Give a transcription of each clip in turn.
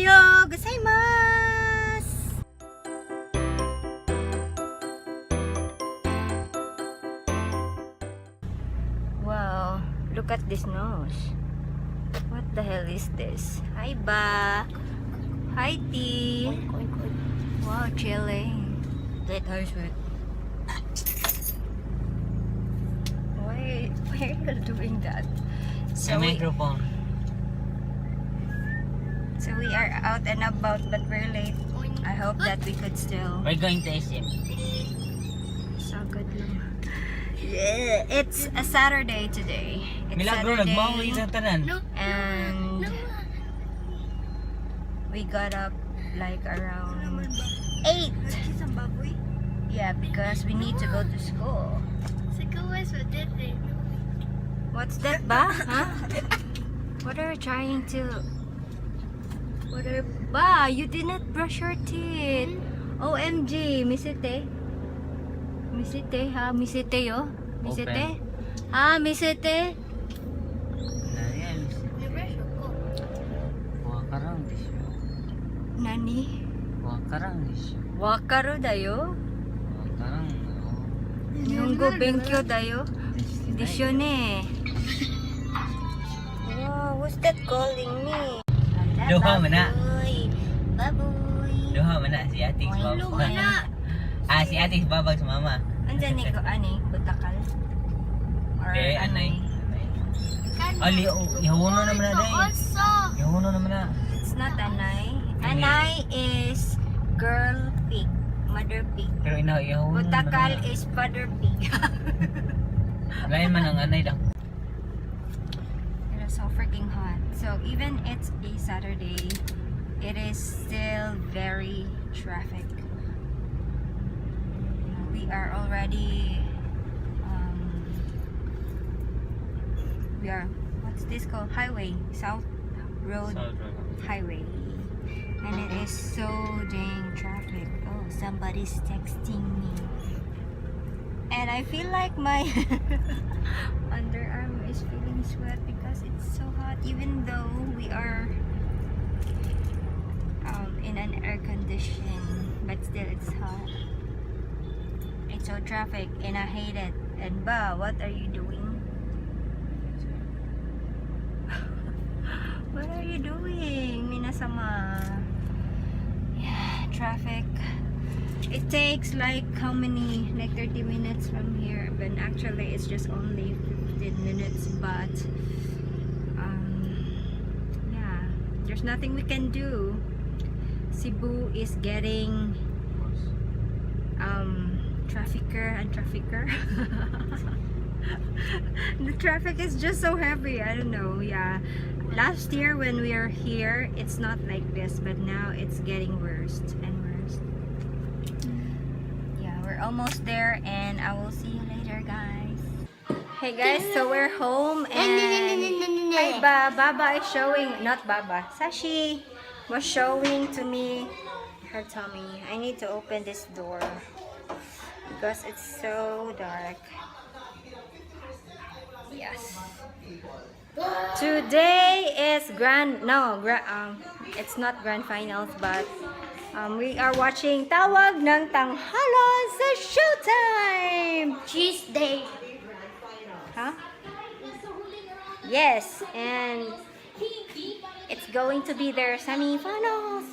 Ohayo gozaimasu! Wow, look at this nose. What the hell is this? Hi ba! Hi T! Wow, chilling. That hurts with. Why are you doing that? So microphone. So we are out and about, but we're late. I hope that we could still. We're going to SM. So good lang. Yeah, it's a Saturday today. It's Milagro, nagmawi sa tanan. and we got up like around 8. Yeah, because we need to go to school. What's that ba? Huh? What are you trying to? What are ba? You did not brush your teeth. OMG, misite. Misite ha, misite yo. Misite. Ah, misite. Wakarang disyo. Nani? Wakarang disyo. Wakaru dayo. Wakarang. Nunggo benkyo dayo. Disyo ne. Wow, who's that calling me? Duha man na. Baboy. Duha man na si Ating babag. Ah, si Ating babag sa mama. Andyan ni ko ani, butakal. Or Anay. Ali, ihuno naman na day. Ihuno naman na. It's not anay. Anay is girl pig, mother pig. Pero ihuno Butakal is father pig. Lain man ang anay lang. It is so freaking hot. So even it's a Saturday, it is still very traffic. We are already we are, what's this called? Highway, South Road Highway, and it is so dang traffic. Oh, somebody's texting me, and I feel like my underarm is feeling sweat because it's so hot, even though we are in an air condition, but still it's hot. It's so traffic and I hate it. And ba, what are you doing? What are you doing, Minasama? Yeah, traffic. It takes like how many? Like 30 minutes from here, but actually it's just only 15 minutes. But yeah, there's nothing we can do. Cebu is getting trafficker. The traffic is just so heavy. I don't know. Yeah, last year when we were here, it's not like this, but now it's getting worse and worse. Yeah, we're almost there, and I will see you later, guys. Hey guys, so we're home, and hi ba, Baba is showing, not Baba, Sashi was showing to me her tummy. I need to open this door because it's so dark. Yes. Today is it's not grand finals, but we are watching Tawag ng Tanghalan sa Showtime! Tuesday. Huh? Yes, and it's going to be their semi-finals.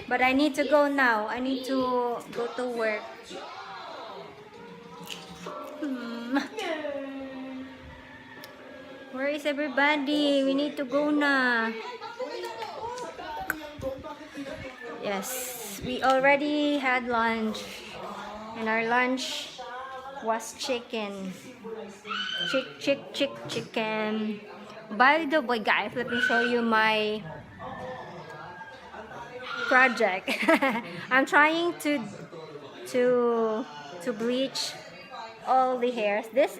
But I need to go now. I need to go to work. Where is everybody? We need to go na. Yes, we already had lunch, and our lunch was chicken. Chicken. By the way, guys, let me show you my project. I'm trying to bleach all the hairs. This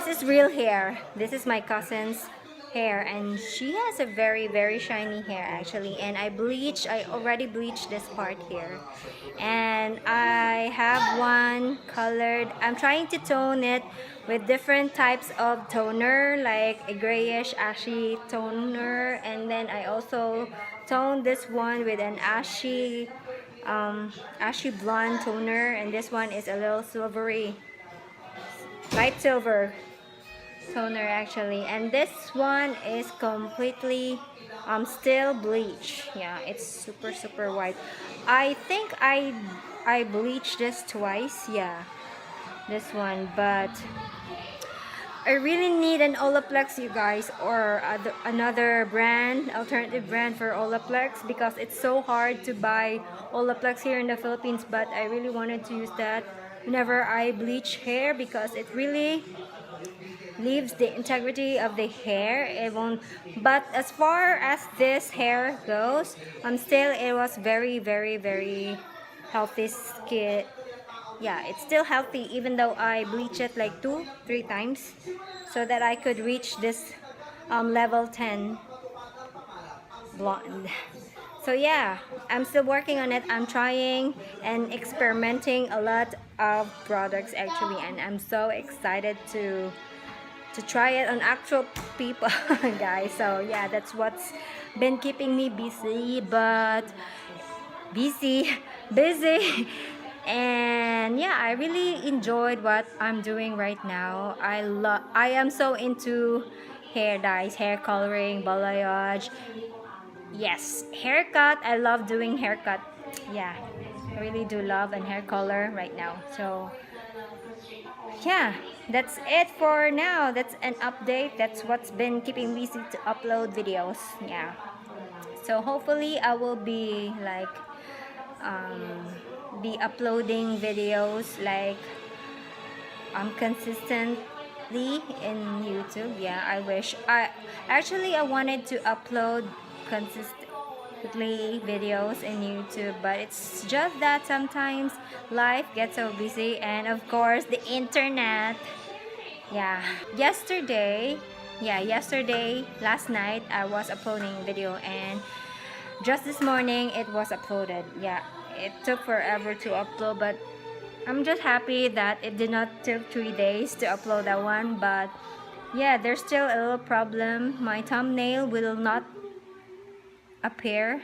is real hair. This is my cousin's hair, and she has a very shiny hair actually, and I already bleached this part here, and I have one colored. I'm trying to tone it with different types of toner, like a grayish ashy toner, and then I also toned this one with an ashy blonde toner, and this one is a little silvery, light silver toner actually, and this one is completely still bleach. Yeah, it's super white. I think I bleached this twice. Yeah, this one, but I really need an Olaplex, you guys, or another brand, alternative brand for Olaplex, because it's so hard to buy Olaplex here in the Philippines. But I really wanted to use that whenever I bleach hair, because it really leaves the integrity of the hair. It won't. But as far as this hair goes, still it was very healthy skin. Yeah, it's still healthy even though I bleach it like 2-3 times so that I could reach this level 10 blonde. So yeah, I'm still working on it. I'm trying and experimenting a lot of products actually, and I'm so excited to try it on actual people, guys. So yeah, that's what's been keeping me busy, but busy and yeah, I really enjoyed what I'm doing right now. I am so into hair dyes, hair coloring, balayage. Yes, haircut. I love doing haircut. Yeah, I really do love and hair color right now. So yeah, that's it for now. That's an update. That's what's been keeping me busy to upload videos. Yeah, so hopefully I will be like be uploading videos like consistently in YouTube. Yeah, I wish. I wanted to upload consistently videos in YouTube, but it's just that sometimes life gets so busy, and of course the internet. Yeah, last night I was uploading video, and just this morning it was uploaded. Yeah, it took forever to upload, but I'm just happy that it did not take 3 days to upload that one. But yeah, there's still a little problem. My thumbnail will not appear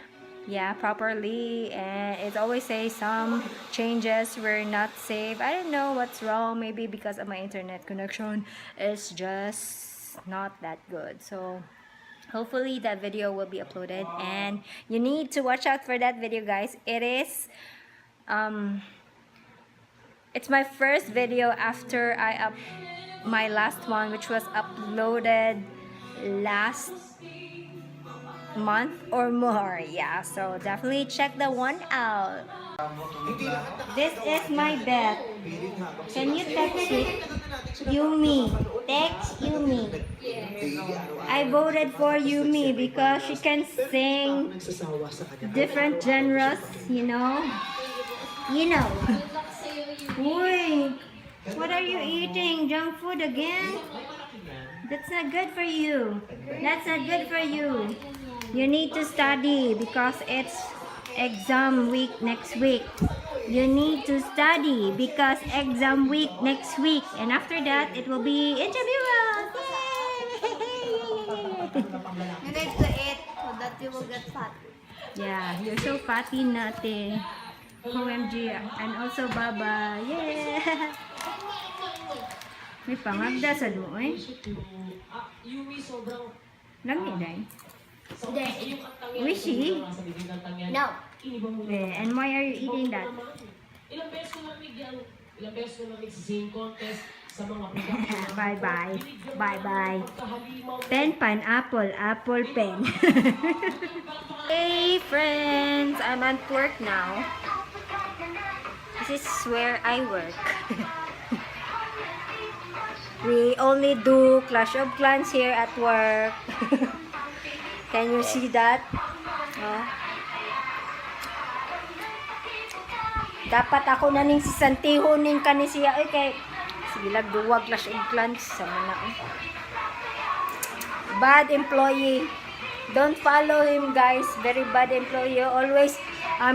properly, and it always says some changes were not saved. I don't know what's wrong. Maybe because of my internet connection is just not that good. So hopefully that video will be uploaded, and you need to watch out for that video, guys. It's my first video after my last one, which was uploaded last month or more. Yeah, so definitely check that one out. This is my bed. Can you text it? Yumi. Text Yumi. I voted for Yumi because she can sing different genres, you know. Uy, what are you eating? Junk food again? That's not good for you. That's not good for you. You need to study because it's exam week next week. You need to study because exam week next week, and after that it will be interview. You need to eat so that you will get fat. Yeah, you're so fatty, nate. OMG, and also Baba. Yeah. May pangagdasad mo eh. Lami dahil. Wishy? No. And why are you eating that? Bye-bye. Bye-bye. Pen, pineapple, apple, pen. Hey friends, I'm at work now. This is where I work. We only do Clash of Clans here at work. Can you see that? Oh. Dapat ako na ning sisantiho ning kanisiya. Okay. Sige lang, duwag Clash of Clans. Sama na. Bad employee. Don't follow him, guys. Very bad employee. Always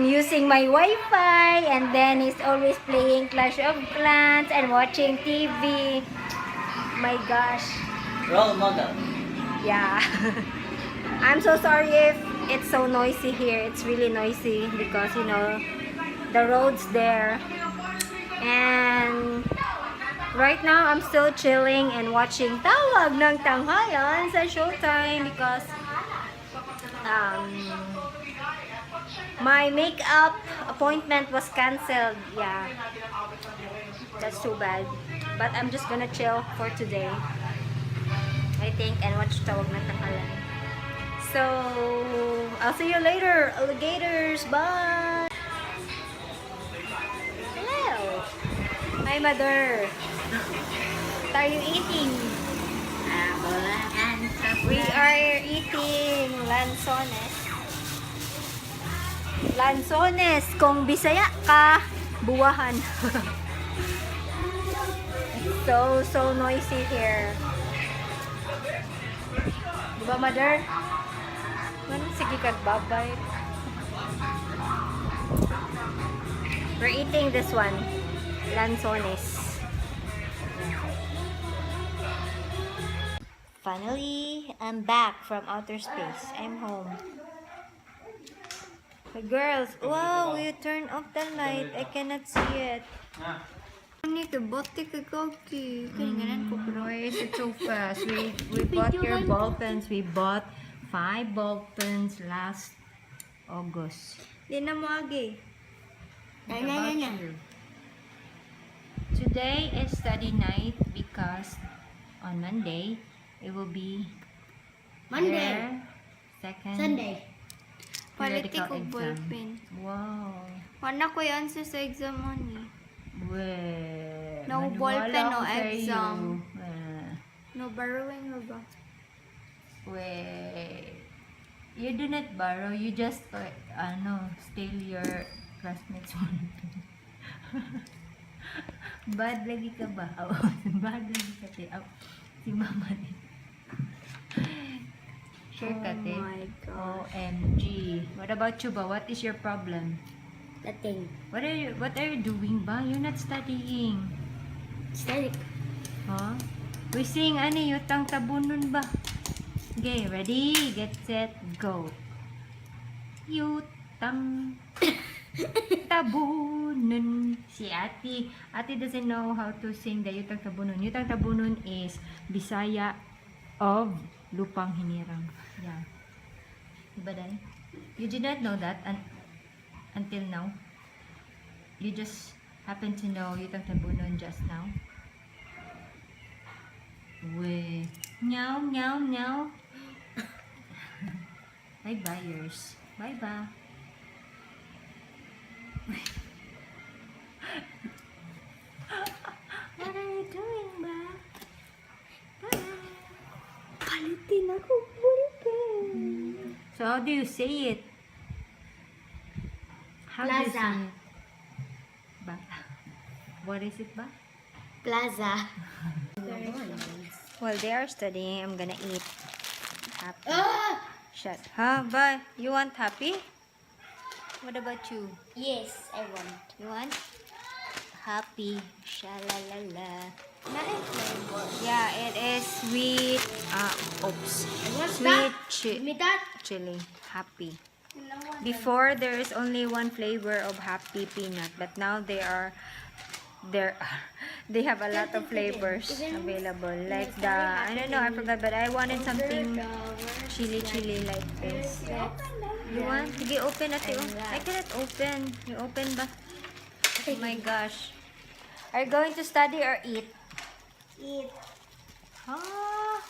using my Wi-Fi, and then he's always playing Clash of Clans and watching TV. My gosh. Role model. Yeah. I'm so sorry if it's so noisy here. It's really noisy because, you know, the road's there. And right now, I'm still chilling and watching Tawag ng Tanghalan sa Showtime because my makeup appointment was cancelled. Yeah, that's too bad. But I'm just gonna chill for today, I think, and watch Tawag ng Tanghalan. So, I'll see you later, alligators. Bye! Hello! Hi, mother! What are you eating? We are eating lanzones. Lanzones, kung Bisaya ka, buwahan. It's so noisy here. Diba, mother? Sige kagbabay. We're eating this one, lanzones. Finally, I'm back from outer space. I'm home. The girls, wow, you turn off the light. I cannot see it. Need to botte ka koki. Kalinganan ko pero. Why is it so fast? We bought your ball pens. We bought 5 ball pens last August. Di na mo agi. What about you? Today is study night because on Monday it will be their second Sunday. Paliti theoretical ko exam. ballpen. Wow. Wala ko yung answer sa exam mo ni. Well, No maniwala ballpen, no ako sa exam. iyo. No borrowing mo ba? Wait. You do not borrow. You just steal your classmates' one. Bad lagi ka ba? Bad lagi ka te. Si mama din. Sure ka te. Oh my God. OMG. What about you ba? What is your problem? Nothing. What are you doing ba? You're not studying. Study. Huh? We sing yutang tabunon ba? Okay, ready, get set, go. Yutang tabunon. Si Ate doesn't know how to sing the yutang tabunon. Yutang tabunon is Bisaya of lupang hinirang. Yeah. Diba dahil? You did not know that until now? You just happen to know yutang tabunon just now? We meow meow meow. Bye buyers. Bye bye. What are you doing, ba? Bye. Palitin ako ballpen. So how do you say it? How do you Plaza. say it? Ba? What is it, ba? Plaza. While they are studying, I'm gonna eat. Happy. Ah! Shut. Huh? Bye. You want happy? What about you? Yes, I want. You want? Happy. Shalalala. Nice flavor. Yeah, it is sweet. Oops. What's Sweet that? Give me that. chili. Happy. Before there is only one flavor of happy peanut, but now they have a lot of flavors available. Like the I don't know, I forgot, but I wanted something chili like this. You want? Sige, open natin. I cannot open. You open ba? Oh my gosh. Are you going to study or eat? Eat.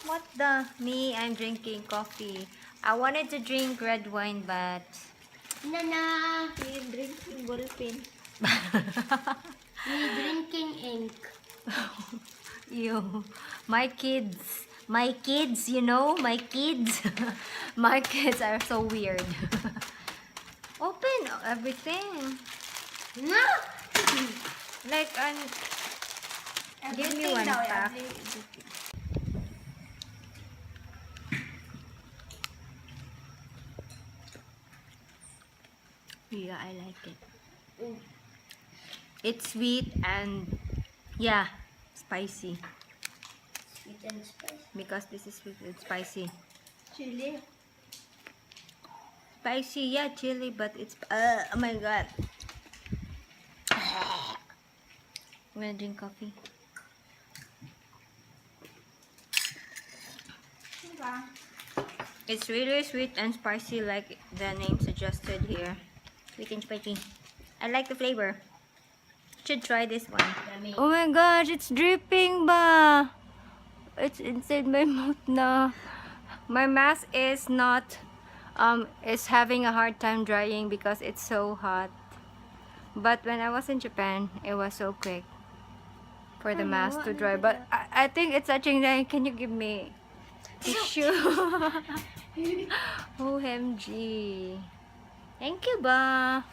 What the? Me, I'm drinking coffee. I wanted to drink red wine, but Nana. We're drinking ballpen. We're drinking ink. you, my kids, you know, my kids, my kids are so weird. Open everything. No. Like, give me one pack. Yeah, I like it. It's sweet and yeah, spicy. Sweet and spicy. Because this is sweet and spicy. Chili. Spicy, yeah, chili, but it's oh my god. I'm gonna drink coffee. It's really sweet and spicy like the name suggested here. Sweet and spicy. I like the flavor. Should try this one. Yummy. Oh my gosh, it's dripping ba? It's inside my mouth na. My mask is not is having a hard time drying because it's so hot. But when I was in Japan, it was so quick for the mask to dry. But I think it's touching there. Can you give me tissue? OMG. Thank you ba?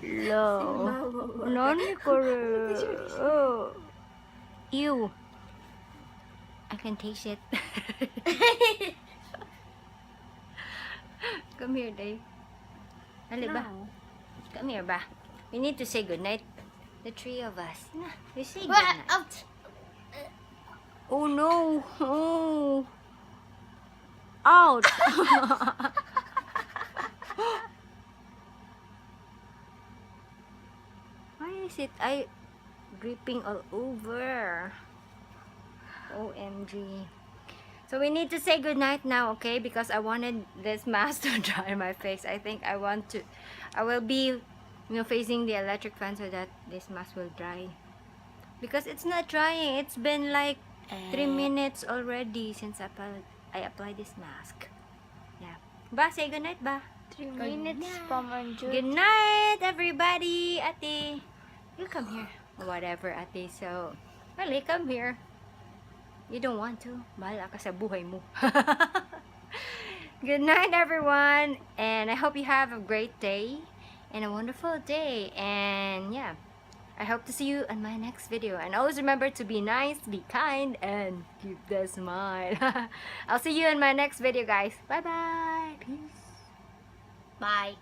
Lo. Nani kore? Oh. Ew. I can taste it. Come here, Dave. Ali ba? Come here ba? We need to say goodnight. The three of us. We say goodnight. Out. Oh no. Oh. Out. Why is it dripping all over? OMG. So we need to say goodnight now, okay? Because I wanted this mask to dry my face. I think I will be, facing the electric fan so that this mask will dry. Because it's not drying. It's been like 3 minutes already since I applied this mask. Yeah. Ba, say goodnight ba? 3 minutes pa man jud. Good night, everybody. Ate, you come here. Whatever, ate. So, Ali, come here. You don't want to. Bahala ka sa buhay mo. Good night, everyone. And I hope you have a great day and a wonderful day. And yeah, I hope to see you in my next video. And always remember to be nice, be kind, and keep the smile. I'll see you in my next video, guys. Bye-bye. Peace. Bye.